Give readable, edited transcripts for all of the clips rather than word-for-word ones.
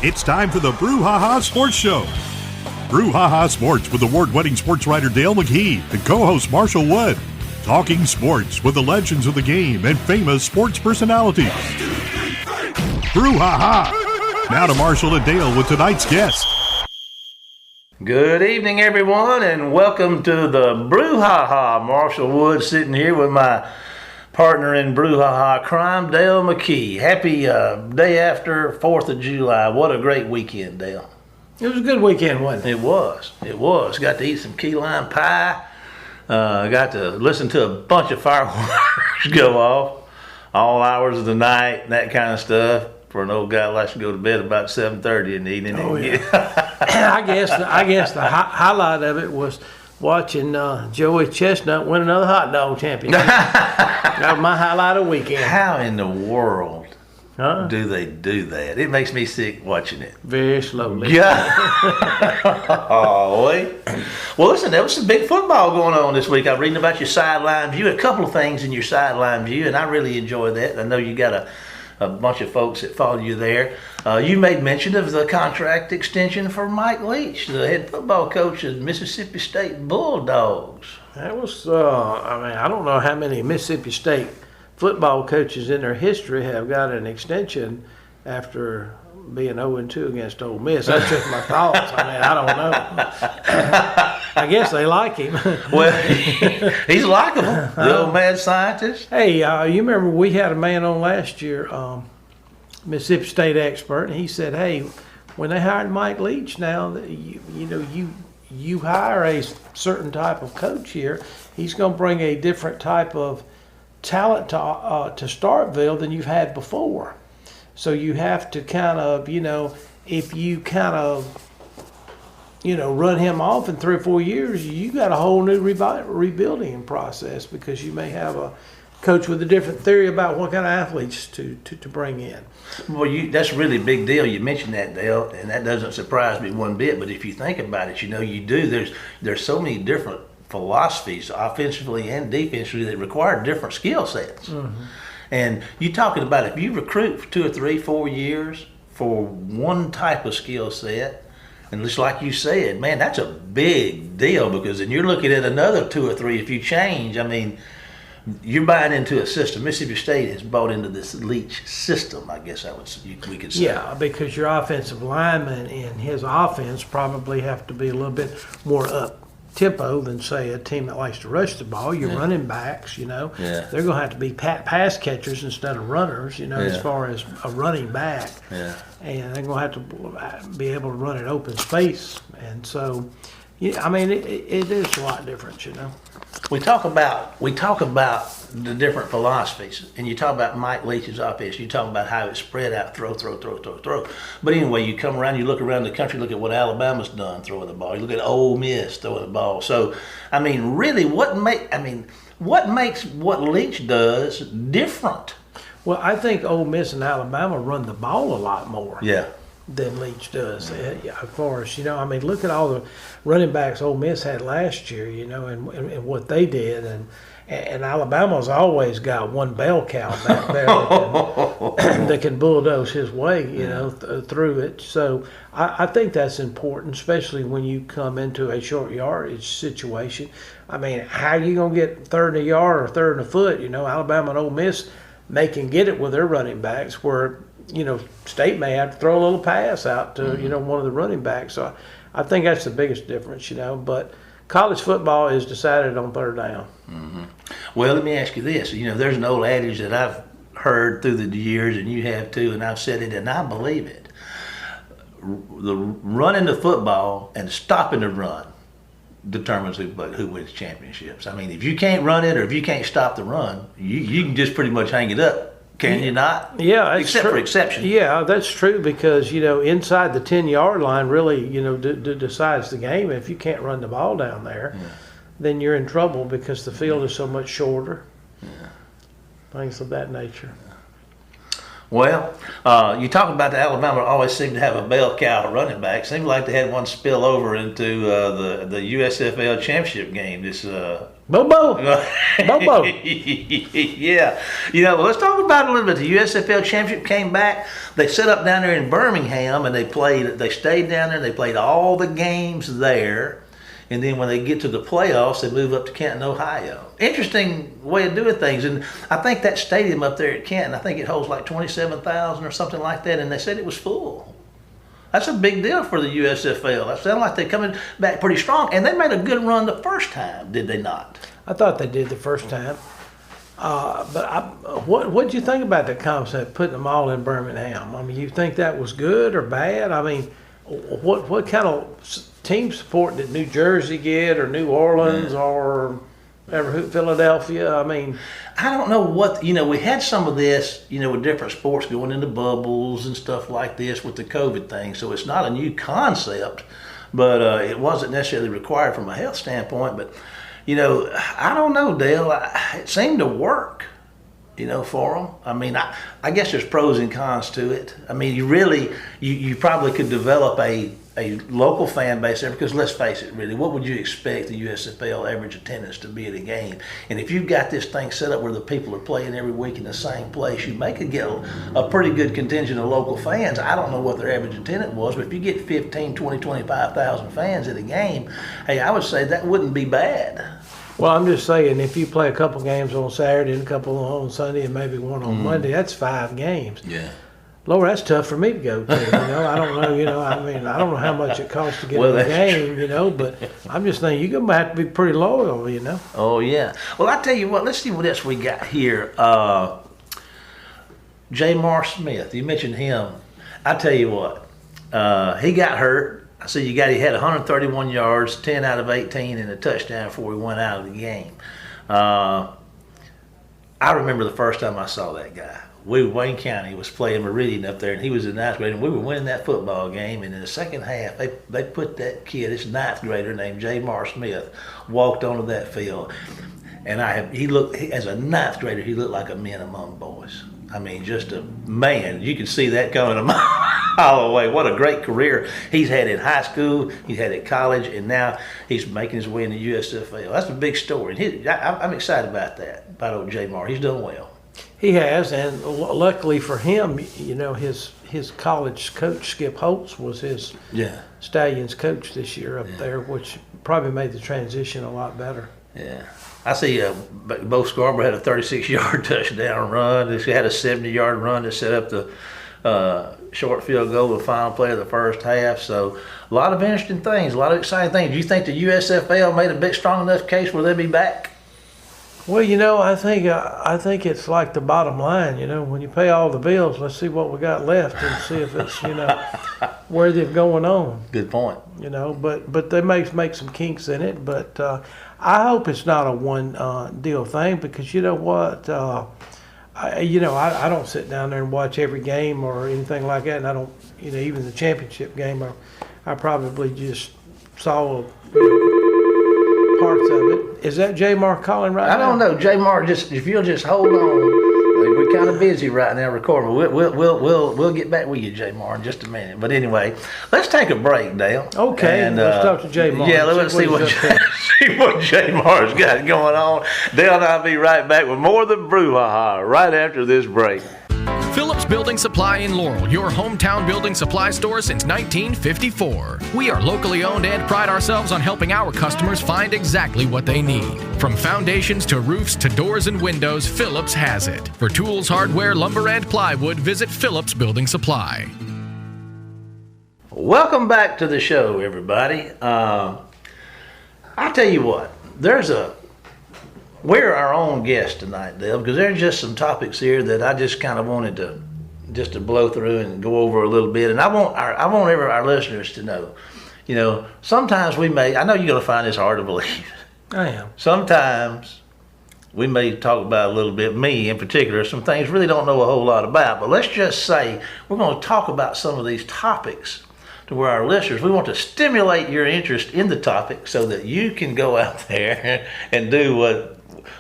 It's time for the Brouhaha Sports Show. Brouhaha Sports with award-winning sports writer Dale McKee and co-host Marshall Wood. Talking sports with the legends of the game and famous sports personalities. Brouhaha! Now to Marshall and Dale with tonight's guest. Good evening, everyone, and welcome to the Brouhaha. Marshall Wood sitting here with my partner in Brouhaha crime, Dale McKee. Happy day after 4th of July. What a great weekend, Dale. It was a good weekend, wasn't it? It was. Got to eat some key lime pie. Got to listen to a bunch of fireworks go off all hours of the night, that kind of stuff. For an old guy who likes to go to bed about 7:30 in the evening. Oh, yeah. I guess the highlight of it was watching Joey Chestnut win another hot dog championship. That was my highlight of the weekend. How in the world do they do that? It makes me sick watching it. Very slowly. Yeah. Oh, wait. Well, listen, there was some big football going on this week. I'm reading about your sideline view, a couple of things in your sideline view, and I really enjoy that. I know you got a bunch of folks that follow you there. You made mention of the contract extension for Mike Leach, the head football coach of Mississippi State Bulldogs. That was, I don't know how many Mississippi State football coaches in their history have got an extension after being 0-2 against Ole Miss. That's just my thoughts. I don't know. I guess they like him. Well, he's likable, the old mad scientist. Hey, you remember we had a man on last year, Mississippi State expert, and he said, hey, when they hired Mike Leach now, you hire a certain type of coach here, he's going to bring a different type of talent to Starkville than you've had before. So you have to kind of, if you kind of, run him off in 3 or 4 years, you got a whole new rebuilding process because you may have a coach with a different theory about what kind of athletes to bring in. Well, that's a really big deal. You mentioned that, Dale, and that doesn't surprise me one bit. But if you think about it, you do. There's so many different philosophies, offensively and defensively, that require different skill sets. Mm-hmm. And you're talking about if you recruit for 2 or 3, 4 years for one type of skill set, and just like you said, man, that's a big deal because then you're looking at another 2 or 3. If you change, you're buying into a system. Mississippi State has bought into this Leach system, I guess we could say. Yeah, because your offensive linemen in his offense probably have to be a little bit more up tempo than, say, a team that likes to rush the ball. Your running backs, they're going to have to be pass catchers instead of runners, as far as a running back. Yeah. And they're going to have to be able to run in open space. And so, it is a lot different, We talk about the different philosophies, and you talk about Mike Leach's offense. You talk about how it's spread out, throw. But anyway, you come around, you look around the country, look at what Alabama's done throwing the ball. You look at Ole Miss throwing the ball. So, really, what makes what Leach does different? Well, I think Ole Miss and Alabama run the ball a lot more. Yeah. Than Leach does. As far as, look at all the running backs Ole Miss had last year, and what they did. And Alabama's always got one bell cow back there that can bulldoze his way, through it. So I think that's important, especially when you come into a short yardage situation. How are you going to get third in a yard or third in a foot? Alabama and Ole Miss, they can get it with their running backs where State may have to throw a little pass out to, one of the running backs. So I think that's the biggest difference, but college football is decided on third down. Mm-hmm. Well, let me ask you this. There's an old adage that I've heard through the years, and you have too, and I've said it, and I believe it. The running the football and stopping the run determines who wins championships. If you can't run it or if you can't stop the run, you can just pretty much hang it up. Can you not? Yeah, except for exceptions. Yeah, that's true because inside the 10-yard line really decides the game. If you can't run the ball down there, then you're in trouble because the field is so much shorter. Yeah. Things of that nature. Well, you talk about the Alabama always seem to have a bell cow running back. Seems like they had one spill over into the USFL championship game this Bobo. Bobo. Yeah. Let's talk about it a little bit. The USFL Championship came back. They set up down there in Birmingham, and they stayed down there, and they played all the games there. And then when they get to the playoffs, they move up to Canton, Ohio. Interesting way of doing things. And I think that stadium up there at Canton, I think it holds like 27,000 or something like that, and they said it was full. That's a big deal for the USFL. That sounds like they're coming back pretty strong. And they made a good run the first time, did they not? I thought they did the first time. What did you think about that concept, putting them all in Birmingham? I mean, you think that was good or bad? I mean, what kind of team support did New Jersey get, or New Orleans, or Philadelphia? I mean, I don't know what, we had some of this, with different sports going into bubbles and stuff like this with the COVID thing. So it's not a new concept, but it wasn't necessarily required from a health standpoint. But, I don't know, Dale. It seemed to work, for them. I mean, I guess there's pros and cons to it. I mean, you probably could develop a local fan base there, because let's face it, really, what would you expect the USFL average attendance to be at a game? And if you've got this thing set up where the people are playing every week in the same place, you may could get a pretty good contingent of local fans. I don't know what their average attendance was, but if you get 15, 20, 25,000 fans at a game, hey, I would say that wouldn't be bad. well, I'm just saying, if you play a couple games on Saturday and a couple on Sunday and maybe one on Monday, that's 5 games. Yeah. Lord, that's tough for me to go to. I don't know. I mean, I don't know how much it costs to get Well, a that's game. But I'm just thinking you're gonna have to be pretty loyal. Oh yeah. Well, I tell you what. Let's see what else we got here. J. Smith. You mentioned him. I tell you what. He got hurt. I see he had 131 yards, 10 out of 18, and a touchdown before he went out of the game. I remember the first time I saw that guy. Wayne County was playing Meridian up there, and he was in 9th grade, and we were winning that football game. And in the second half, they put that kid, this 9th grader named J. Smith, walked onto that field, and he looked, as a 9th grader, he looked like a man among boys. I mean, just a man. You can see that coming a mile away. What a great career he's had in high school, he's had at college, and now he's making his way in the USFL. That's a big story. And I'm excited about that, about old J. He's done well. He has, and luckily for him, his college coach, Skip Holtz, was his Stallions coach this year up there, which probably made the transition a lot better. Yeah. I see both Scarborough had a 36-yard touchdown run. They had a 70-yard run to set up the short field goal, the final play of the first half. So a lot of interesting things, a lot of exciting things. Do you think the USFL made a big, strong enough case where they'll be back? Well, I think it's like the bottom line. When you pay all the bills, let's see what we got left and see if it's worthy of going on. Good point. But they may make some kinks in it. But I hope it's not a one deal thing, because you know what, I don't sit down there and watch every game or anything like that, and I don't, even the championship game, I probably just saw parts of it. Is that J. calling right now? I don't know, J. Just if you'll just hold on. We're kind of busy right now recording. We'll get back with you, J. in just a minute. But anyway, let's take a break, Dale. Okay, and, let's talk to J. Yeah, let's see what J. Mar's got going on. Dale and I'll be right back with more of the Brouhaha right after this break. Phillips Building Supply in Laurel, your hometown building supply store since 1954. We are locally owned and pride ourselves on helping our customers find exactly what they need. From foundations to roofs to doors and windows, Phillips has it. For tools, hardware, lumber, and plywood, visit Phillips Building Supply. Welcome back to the show, everybody. I tell you what, we're our own guest tonight, Dale, because there's just some topics here that I just kind of wanted to blow through and go over a little bit. And I want our listeners to know, sometimes I know you're going to find this hard to believe. I am. Sometimes we may talk about a little bit, me in particular, some things really don't know a whole lot about. But let's just say we're going to talk about some of these topics to where our listeners, we want to stimulate your interest in the topic so that you can go out there and do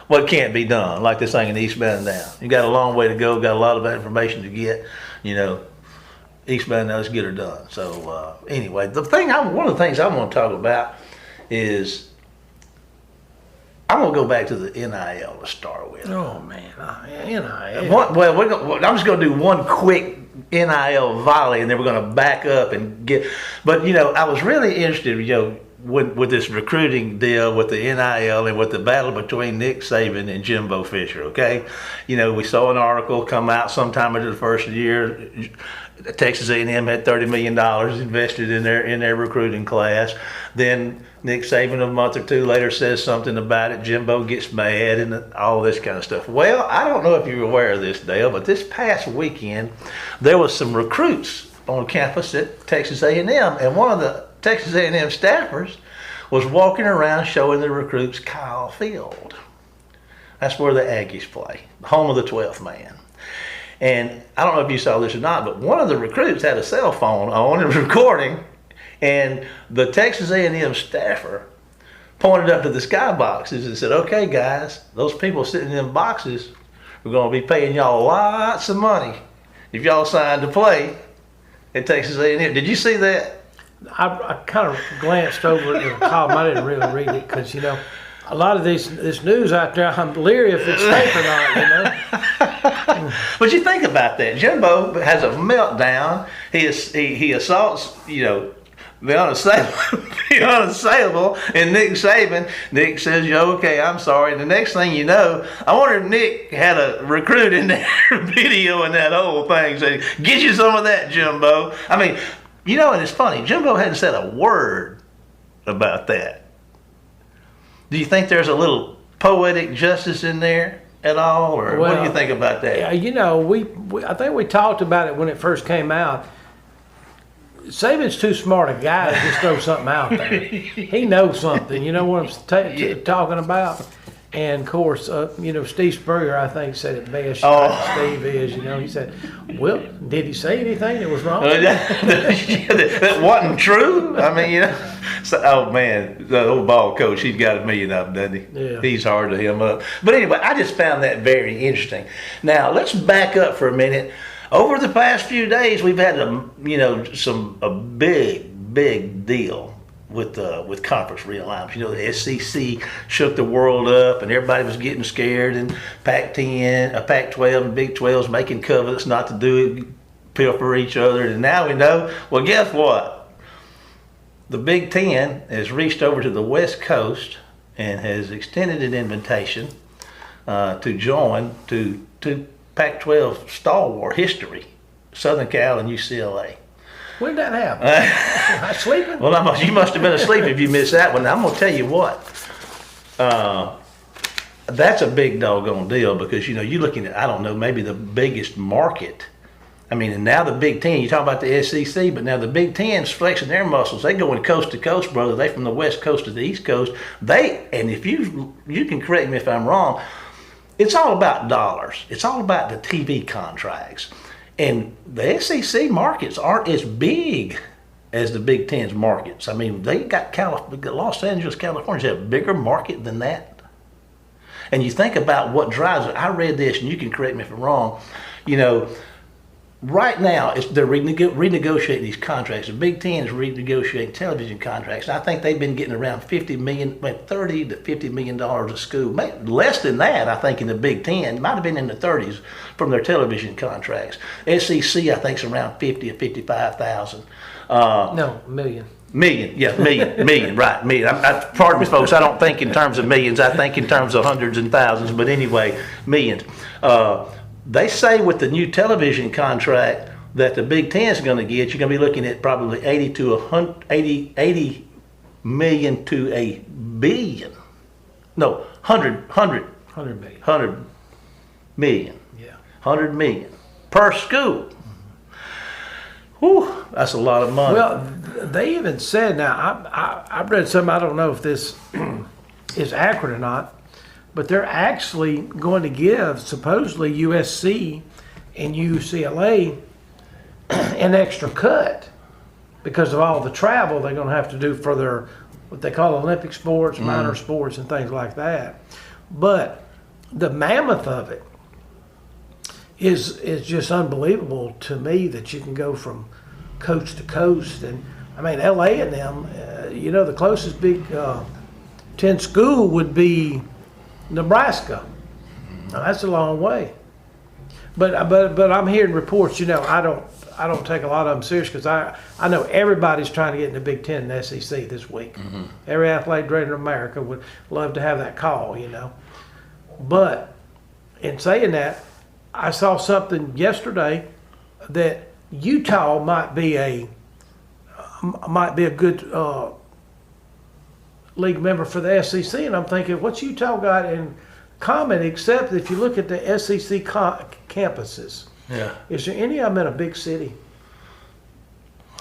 what can't be done, like this thing in Eastbound and Down. You got a long way to go, got a lot of information to get, Eastbound and Down, let's get her done. So anyway, one of the things I want to talk about is I'm gonna go back to the NIL to start with. Oh man, NIL. I'm just gonna do one quick NIL volley, and then we're gonna back up and get. But I was really interested, with this recruiting deal with the NIL and with the battle between Nick Saban and Jimbo Fisher. Okay, we saw an article come out sometime into the first year. Texas A&M had $30 million invested in their recruiting class. Then Nick Saban a month or two later says something about it. Jimbo gets mad and all this kind of stuff. Well, I don't know if you're aware of this, Dale, but this past weekend there was some recruits on campus at Texas A&M, and one of the Texas A&M staffers was walking around showing the recruits Kyle Field. That's where the Aggies play, home of the 12th man. And I don't know if you saw this or not, but one of the recruits had a cell phone on and was recording, and the Texas A&M staffer pointed up to the skyboxes and said, "Okay, guys, those people sitting in them boxes, we're going to be paying y'all lots of money if y'all sign to play at Texas A&M." Did you see that? I kind of glanced over it in the column. I didn't really read it because, a lot of this news out there, I'm leery if it's fake or not, But you think about that. Jimbo has a meltdown. He assaults, the unassailable, and Nick Saban. Nick says, "Okay, I'm sorry." And the next thing you know, I wonder if Nick had a recruit in there videoing that whole thing, saying, "Get you some of that, Jimbo." I mean, and it's funny. Jimbo hadn't said a word about that. Do you think there's a little poetic justice in there at all, or what do you think about that? Yeah, I think we talked about it when it first came out. Saban's too smart a guy to just throw something out there. He knows something. You know what I'm talking about? And of course, Steve Spurrier, I think, said it best. Steve is, he said, "Well, did he say anything that was wrong?" That wasn't true. I mean, So, oh man, the old ball coach, he's got $1 million of them, doesn't he? Yeah. He's hard to hem up. But anyway, I just found that very interesting. Now let's back up for a minute. Over the past few days, we've had a big deal with conference realignments. The SEC shook the world up, and everybody was getting scared. And Pac-10, Pac-12, and Big 12's making covenants not to do it, pilfer each other. And now we know. Well, guess what? The Big Ten has reached over to the West Coast and has extended an invitation to join to Pac-12 stalwart history, Southern Cal and UCLA. When did that happen? I sleeping? Well, you must have been asleep if you missed that one. Now, I'm going to tell you what. That's a big doggone deal because, you're looking at, I don't know, maybe the biggest market. I mean, and now the Big Ten, you talk about the SEC, but now the Big Ten's flexing their muscles. They going coast to coast, brother. They from the West Coast to the East Coast. And if you can correct me if I'm wrong, it's all about dollars. It's all about the TV contracts. And the SEC markets aren't as big as the Big Ten's markets. I mean, they got Los Angeles, California's a bigger market than that. And you think about what drives it. I read this, and you can correct me if I'm wrong. Right now, they're renegotiating these contracts. The Big Ten is renegotiating television contracts. I think they've been getting around $30 to $50 million a school. Less than that, I think, in the Big Ten. It might have been in the 30s from their television contracts. SEC, I think, is around 50 or 55,000. No, million. Million, right, million. Pardon me, folks, I don't think in terms of millions. I think in terms of hundreds and thousands. But anyway, millions. They say with the new television contract that the Big Ten is going to get, you're going to be looking at probably 80 million to $1 billion. No, 100 million. 100 million. Yeah. 100 million per school. Whew, that's a lot of money. Well, they even said, now, I read something, I don't know if this is accurate or not, but they're actually going to give, supposedly, USC and UCLA an extra cut because of all the travel they're going to have to do for their, what they call Olympic sports, minor sports, and things like that. But the mammoth of it is just unbelievable to me that you can go from coast to coast. And, I mean, LA and them, the closest Big Ten school would be Nebraska. Now, that's a long way. But I'm hearing reports. I don't take a lot of them serious because I know everybody's trying to get in the Big Ten and SEC this week. Mm-hmm. Every athlete in America would love to have that call, But in saying that, I saw something yesterday that Utah might be a good league member for the SEC, and I'm thinking, what's Utah got in common except if you look at the SEC campuses? Yeah. Is there any of them in a big city?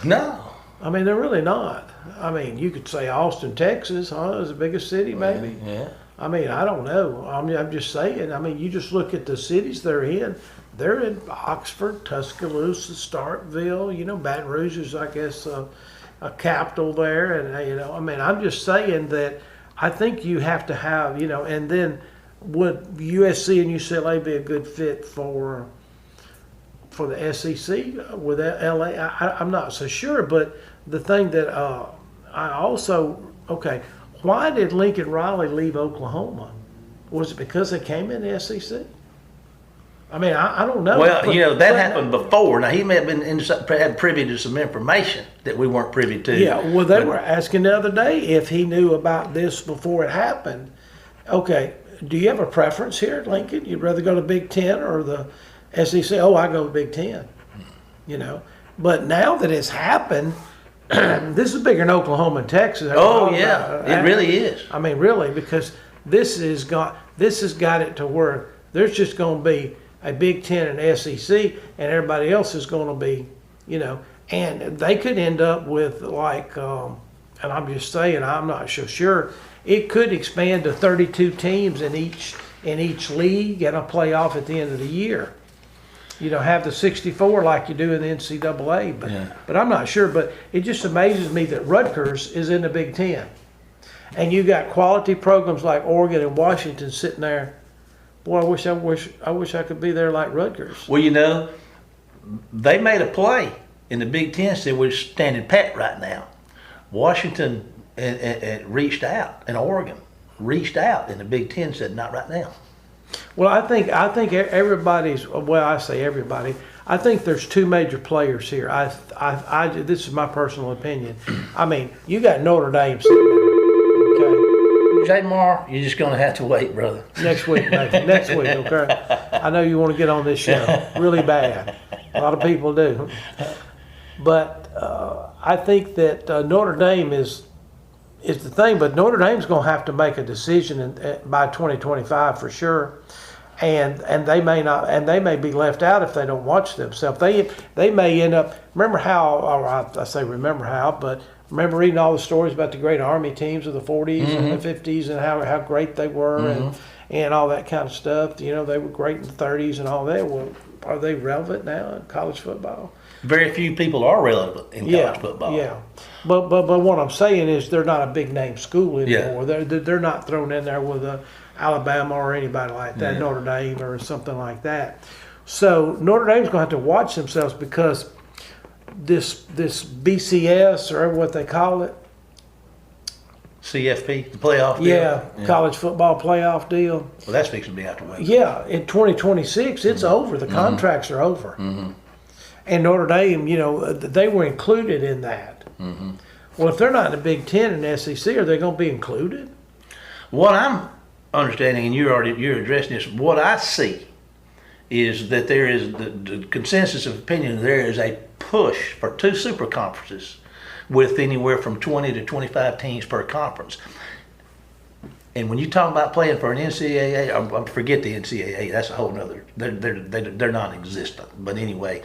No. I mean, they're really not. I mean, you could say Austin, Texas, is the biggest city, maybe. Yeah. I mean, I don't know. I'm just saying. I mean, you just look at the cities they're in. They're in Oxford, Tuscaloosa, Starkville. Baton Rouge is, I guess, a capital there. And, I mean, I'm just saying that I think you have to have, and then would USC and UCLA be a good fit for the SEC with LA? I'm not so sure. But the thing that I also, why did Lincoln Riley leave Oklahoma? Was it because they came in the SEC? I mean, I don't know. Well, that happened before. Now, he may have been had privy to some information that we weren't privy to. Yeah, well, they were asking the other day if he knew about this before it happened. Okay, do you have a preference here at Lincoln? You'd rather go to Big Ten or the SEC? Oh, I go to Big Ten, But now that it's happened, this is bigger than Oklahoma and Texas. Oh, yeah, it really is. I mean, really, because this has got it to where there's just going to be a Big Ten and SEC, and everybody else is going to be, and they could end up with and I'm just saying, I'm not so sure. It could expand to 32 teams in each league and a playoff at the end of the year. Have the 64 like you do in the NCAA, but I'm not sure. But it just amazes me that Rutgers is in the Big Ten, and you got quality programs like Oregon and Washington sitting there. Boy, I wish I could be there like Rutgers. Well, they made a play in the Big Ten, said we're standing pat right now. Washington and reached out, and Oregon reached out, and the Big Ten said not right now. Well, I think everybody's. Well, I say everybody. I think there's two major players here. This is my personal opinion. I mean, you got Notre Dame sitting there. Okay. Jamar, you're just going to have to wait, brother. Next week, Nathan. Next week, okay? I know you want to get on this show really bad. A lot of people do. But I think that Notre Dame is the thing. But Notre Dame's going to have to make a decision by 2025 for sure. And they may not, and they may be left out if they don't watch themselves. They may end up. Remember how? I say remember how, but. Remember reading all the stories about the great Army teams of the 40s and the 50s and how great they were and all that kind of stuff. They were great in the 30s and all that. Well, are they relevant now in college football? Very few people are relevant in college football. Yeah, but what I'm saying is they're not a big name school anymore. Yeah. They're not thrown in there with Alabama or anybody like that, Notre Dame or something like that. So Notre Dame's going to have to watch themselves because this BCS or what they call it, CFP, the playoff deal. Yeah, college football playoff deal. Well, that's fixing to be out the way. Yeah, in 2026, it's over. The contracts are over. And Notre Dame, they were included in that. Well, if they're not in the Big Ten and SEC, are they going to be included? What I'm understanding, and you're addressing this, what I see is that there is the consensus of opinion. There is a push for two super conferences with anywhere from 20 to 25 teams per conference. And when you talk about playing for an NCAA, forget the NCAA. That's a whole nother. They're non-existent. But anyway,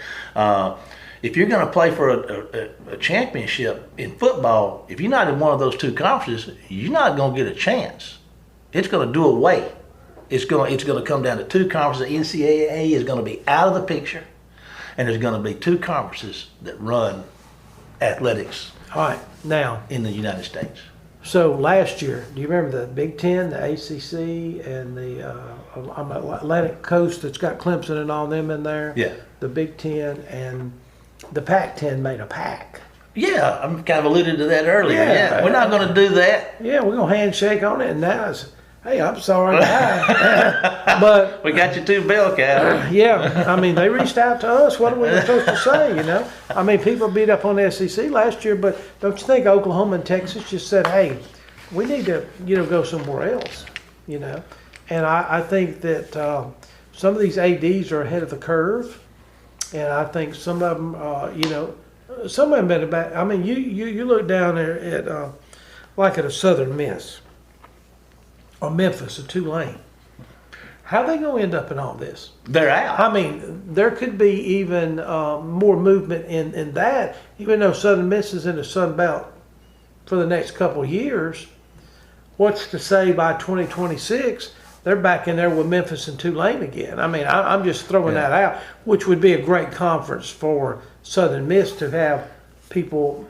if you're going to play for a championship in football, if you're not in one of those two conferences, you're not going to get a chance. It's going to do away. It's going to come down to two conferences. The NCAA is going to be out of the picture, and there's going to be two conferences that run athletics. All right, now in the United States. So last year, do you remember the Big Ten, the ACC, and the Atlantic Coast that's got Clemson and all them in there? Yeah. The Big Ten and the Pac-10 made a pact. Yeah, I'm kind of alluded to that earlier. Yeah. We're not going to do that. Yeah, we're going to handshake on it, and Hey, I'm sorry. But We got you 2 bell cows. yeah, I mean, they reached out to us. What are we supposed to say, you know? I mean, people beat up on the SEC last year, but don't you think Oklahoma and Texas just said, hey, we need to, go somewhere else, you know? And I think that some of these ADs are ahead of the curve, and I think some of them, some of them been about. I mean, you look down there at like at a Southern Miss or Memphis or Tulane. How are they going to end up in all this? They're out. I mean, there could be even more movement in that, even though Southern Miss is in the Sun Belt for the next couple of years. What's to say by 2026? They're back in there with Memphis and Tulane again. I mean, I'm just throwing that out, which would be a great conference for Southern Miss to have people,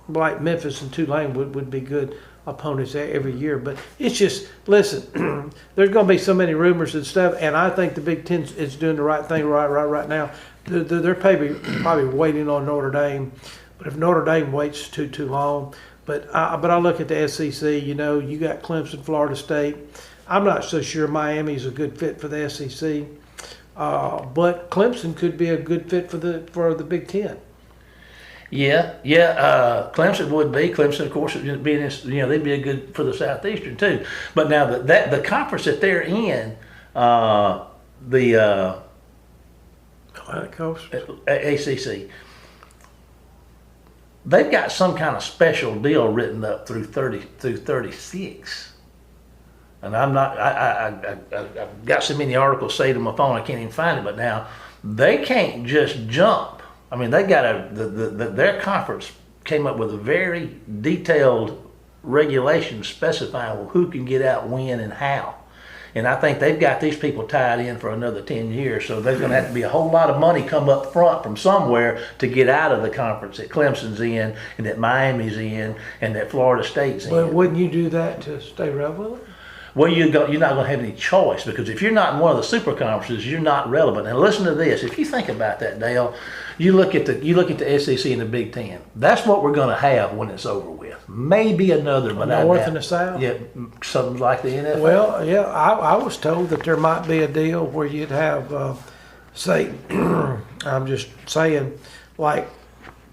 like Memphis and Tulane would be good opponents every year. But it's just, listen, there's going to be so many rumors and stuff, and I think the Big Ten is doing the right thing right now. They're probably waiting on Notre Dame, but if Notre Dame waits too long. But I look at the SEC, you got Clemson, Florida State. I'm not so sure Miami's a good fit for the SEC, but Clemson could be a good fit for the Big Ten. Yeah. Clemson would be. Clemson, of course, would be they'd be a good for the Southeastern too. But now the conference that they're in, the Atlantic Coast, ACC. They've got some kind of special deal written up through 36, and I'm not. I've got so many articles saved on my phone I can't even find it. But now they can't just jump. I mean, they got their conference came up with a very detailed regulation specifying who can get out, when, and how. And I think they've got these people tied in for another 10 years. So there's going to have to be a whole lot of money come up front from somewhere to get out of the conference that Clemson's in, and that Miami's in, and that Florida State's in. Well, wouldn't you do that to stay relevant? Well, you're not going to have any choice, because if you're not in one of the super conferences, you're not relevant. And listen to this: if you think about that, Dale, you look at the SEC and the Big Ten. That's what we're going to have when it's over with. Maybe another, but the North and the South. Yeah, something like the NFL. Well, yeah, I was told that there might be a deal where you'd have, say, I'm just saying, like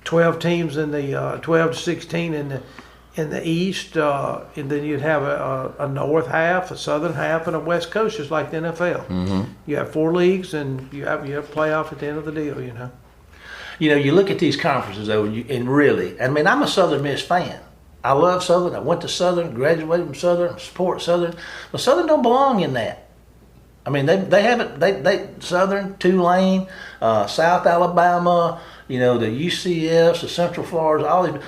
12 teams in the 12 to 16 in the East, and then you'd have a North half, a Southern half, and a West Coast, just like the NFL. Mm-hmm. You have 4 leagues, and you have playoff at the end of the deal. You look at these conferences, though, and really, I mean, I'm a Southern Miss fan. I love Southern. I went to Southern, graduated from Southern, support Southern. But Southern don't belong in that. I mean, they haven't. They Southern, Tulane, South Alabama, the UCFs, the Central Florida, all these.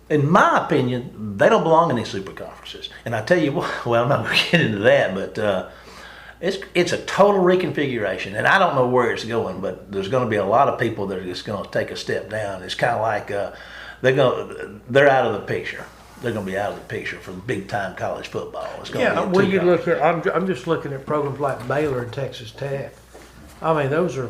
In my opinion, they don't belong in these super conferences. And I tell you what, well, I'm not going to get into that, but it's a total reconfiguration. And I don't know where it's going, but there's going to be a lot of people that are just going to take a step down. It's kind of like they're out of the picture. They're going to be out of the picture for big time college football. It's going to be you look at. I'm just looking at programs like Baylor and Texas Tech. I mean, those are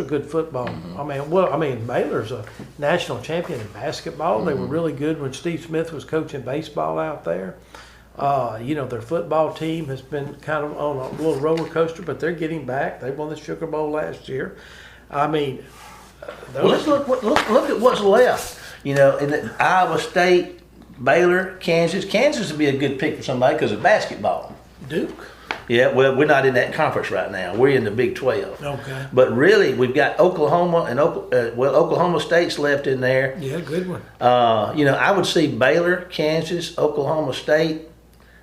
good football. Mm-hmm. I mean, Baylor's a national champion in basketball. Mm-hmm. They were really good when Steve Smith was coaching baseball out there. Their football team has been kind of on a little roller coaster, but they're getting back. They won the Sugar Bowl last year. I mean, let's look at what's left. In Iowa State, Baylor, Kansas. Kansas would be a good pick for somebody because of basketball. Duke. Yeah, well, we're not in that conference right now. We're in the Big 12. Okay. But really, we've got Oklahoma and Oklahoma State's left in there. Yeah, good one. I would see Baylor, Kansas, Oklahoma State.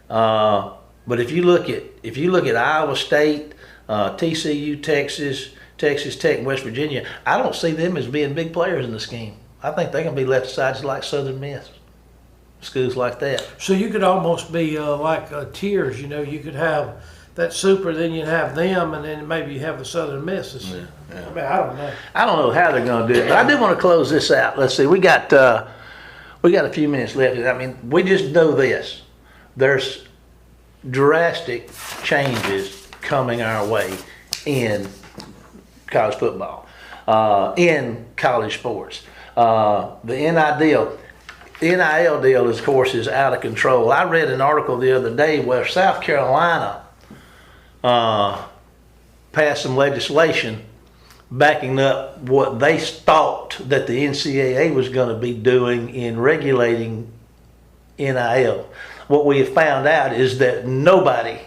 But if you look at Iowa State, TCU, Texas Tech, and West Virginia, I don't see them as being big players in the scheme. I think they're going to be left aside just like Southern Miss. Schools like that. So you could almost be like tiers. You could have that super, then you'd have them, and then maybe you have the Southern Misses. Yeah. I mean, I don't know. I don't know how they're going to do it, but I do want to close this out. Let's see. We got a few minutes left. I mean, we just know this. There's drastic changes coming our way in college football, in college sports. The NIL. NIL deal, of course, is out of control. I read an article the other day where South Carolina passed some legislation backing up what they thought that the NCAA was going to be doing in regulating NIL. What we have found out is that nobody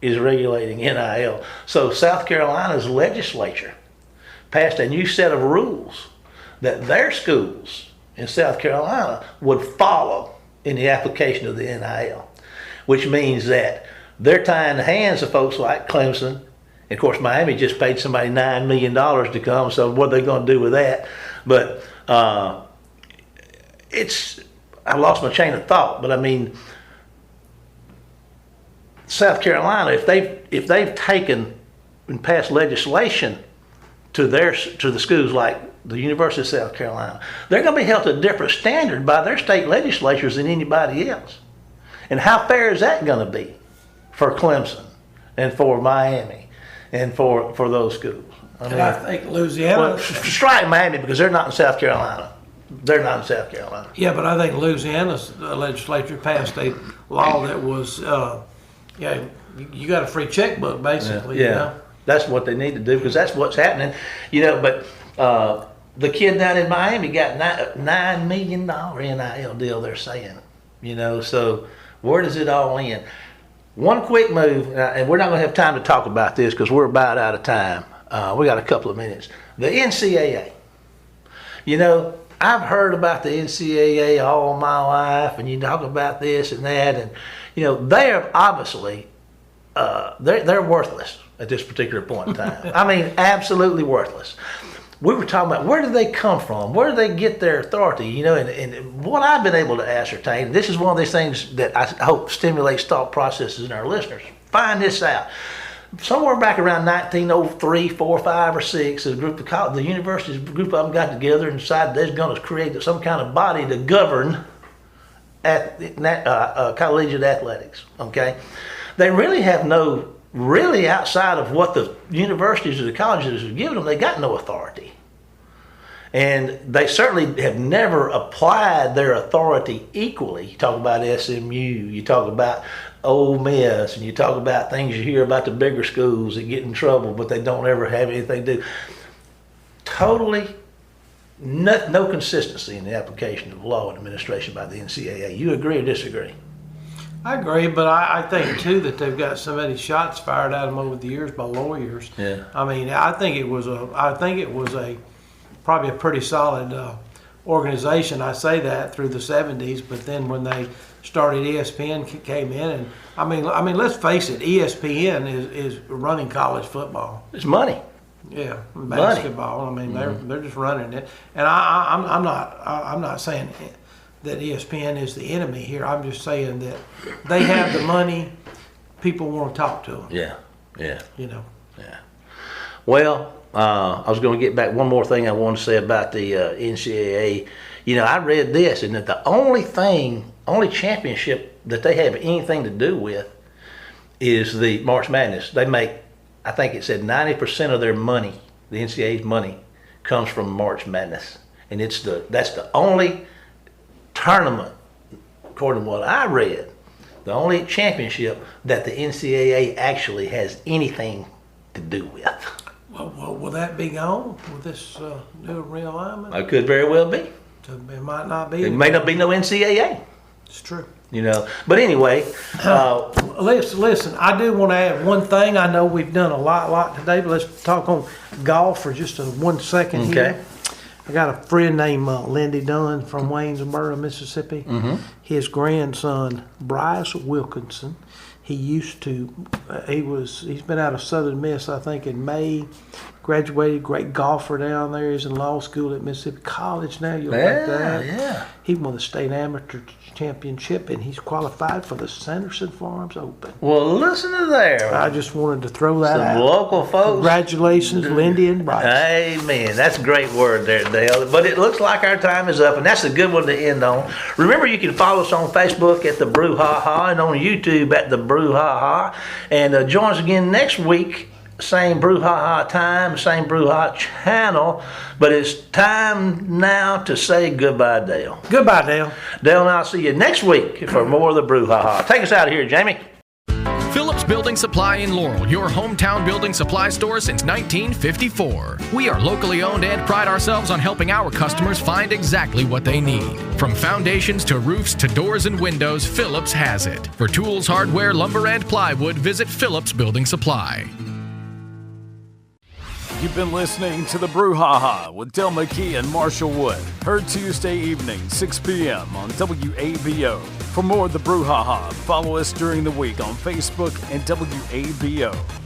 is regulating NIL. So South Carolina's legislature passed a new set of rules that their schools in South Carolina would follow in the application of the NIL, which means that they're tying the hands of folks like Clemson. Of course, Miami just paid somebody $9 million to come, so what are they going to do with that? But I lost my chain of thought, but I mean, South Carolina, if they've taken and passed legislation to the schools like the University of South Carolina, they're going to be held to a different standard by their state legislatures than anybody else. And how fair is that going to be for Clemson and for Miami and for those schools? I think Louisiana. Well, strike Miami because they're not in South Carolina. They're not in South Carolina. Yeah, but I think Louisiana's legislature passed a law that was, you got a free checkbook basically. Yeah. You know? That's what they need to do because that's what's happening. But the kid down in Miami got $9 million NIL deal, they're saying. So where does it all end? One quick move, and we're not going to have time to talk about this because we're about out of time. We got a couple of minutes. The NCAA. I've heard about the NCAA all my life, and you talk about this and that, and they are obviously they're worthless at this particular point in time. I mean, absolutely worthless. We were talking about where do they come from? Where do they get their authority? And what I've been able to ascertain, this is one of these things that I hope stimulates thought processes in our listeners. Find this out. Somewhere back around 1903, 4, 5, or 6, the universities, a group of them got together and decided they're going to create some kind of body to govern collegiate athletics. Okay, they really have really outside of what the universities or the colleges have given them, they got no authority. And they certainly have never applied their authority equally. You talk about SMU, you talk about Ole Miss, and you talk about things you hear about the bigger schools that get in trouble, but they don't ever have anything to do. Totally no consistency in the application of law and administration by the NCAA. You agree or disagree? I agree, but I think too that they've got so many shots fired at them over the years by lawyers. Yeah. I mean, I think it was probably a pretty solid organization. I say that through the '70s, but then when they started, ESPN came in, and I mean, let's face it, ESPN is running college football. It's money. Yeah, basketball. Money. I mean, they're just running it, and I'm not saying that ESPN is the enemy here. I'm just saying that they have the money. People want to talk to them. Yeah. Yeah. Well, I was going to get back. One more thing I wanted to say about the NCAA. I read this, and that the only championship that they have anything to do with is the March Madness. They make, I think it said 90% of their money, the NCAA's money, comes from March Madness, and that's the only tournament, according to what I read, the only championship that the NCAA actually has anything to do with. Well, will that be gone with this new realignment? It could very well be. So it might not be. It may not be no NCAA. It's true. But anyway. Listen, I do want to add one thing. I know we've done a lot today, but let's talk on golf for just 1 second here. Okay. I got a friend named Lindy Dunn from Waynesboro, Mississippi. Mm-hmm. His grandson, Bryce Wilkinson, he's been out of Southern Miss, I think, in May. Graduated, great golfer down there. He's in law school at Mississippi College now. You'll like that. Yeah. He won the state amateur championship, and he's qualified for the Sanderson Farms Open. Well, listen to there. I just wanted to throw that out. Some local folks. Congratulations, Lindy and Bryce. Amen. That's a great word there, Dale. But it looks like our time is up, and that's a good one to end on. Remember, you can follow us on Facebook at the Brouhaha and on YouTube at the Brouhaha. And join us again next week same Brouhaha time, same Brouhaha channel, but it's time now to say goodbye, Dale. Goodbye, Dale. Dale and I'll see you next week for more of the Brouhaha. Take us out of here, Jamie. Phillips Building Supply in Laurel, your hometown building supply store since 1954. We are locally owned and pride ourselves on helping our customers find exactly what they need. From foundations to roofs to doors and windows, Phillips has it. For tools, hardware, lumber, and plywood, visit Phillips Building Supply. You've been listening to the Brouhaha with Dale McKee and Marshall Wood. Heard Tuesday evening, 6 p.m. on WABO. For more of the Brouhaha, follow us during the week on Facebook and WABO.